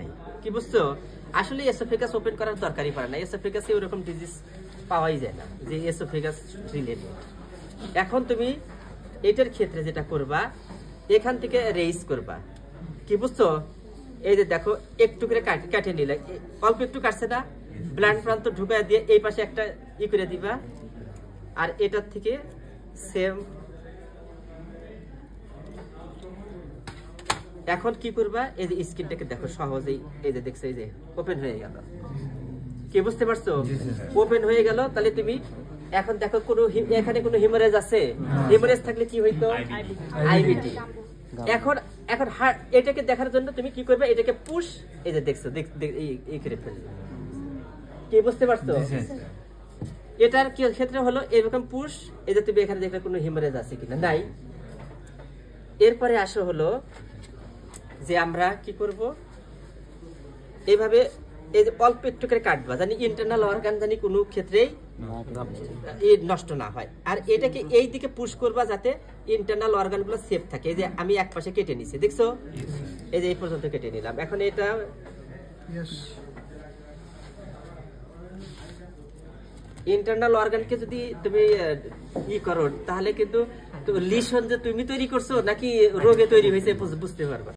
নাই। কি বুঝছো? আসলে এসোফেগাস ওপেন করার দরকারই পড়ে না, এসোফেগাসে ওরকম ডিজিজ পাওয়াই যায় না যে এসোফেগাস রিলেটেড। এখন তুমি এটার ক্ষেত্রে যেটা করবা, এখান থেকে রেইজ করবা। কি বুঝছো? এই যে দেখো একটু করে কাটে নিলে, অল্প একটু কাটছে না, ব্লাড প্রান্ত ঢুকায় দিয়ে এই পাশে একটা ই করে দিবা, আর এটার থেকে সেম। এখন কি করবা, এই যে স্কিনটাকে দেখো সহজেই এই যে দেখছো এই যে ওপেন হয়ে গেল। কি বুঝতে পারছো? ওপেন হয়ে গেল। তাহলে তুমি এখন দেখো কোনো এখানে কোনো হিমোরেজ আছে? হিমোরেজ থাকলে কি হইতো? আইবিটি। এখন এখন এটাকে দেখার জন্য তুমি কি করবে, এটাকে পুশ, এই যে দেখছো এই করে ফেলবে। কি বুঝতে পারছো? এটার কি ক্ষেত্রে হলো এরকম পুশ, এই যে তুমি এখানে দেখলে কোনো হিমোরেজ আছে কিনা, নাই। এরপরে আসো হলো যে আমরা কি করব, এইভাবে এই যে অল্প একটু করে কাটবা, জানি ইন্টারনাল অর্গান জানি কোনো ক্ষেত্রেই নষ্ট না হয়। আর এটাকে এই দিকে পুশ করবা যাতে ইন্টারনাল অর্গান গুলো সেফ থাকে। এই যে আমি এক পাশে কেটে নিছি, দেখছো? এই যে এই পর্যন্ত কেটে নিলাম। এখন এটা ইন্টারনাল অর্গানকে যদি তুমি ই করো, তাহলে কিন্তু লিশন যে তুমি তৈরি করছো নাকি রোগে তৈরি হয়েছে বুঝতে পারবা।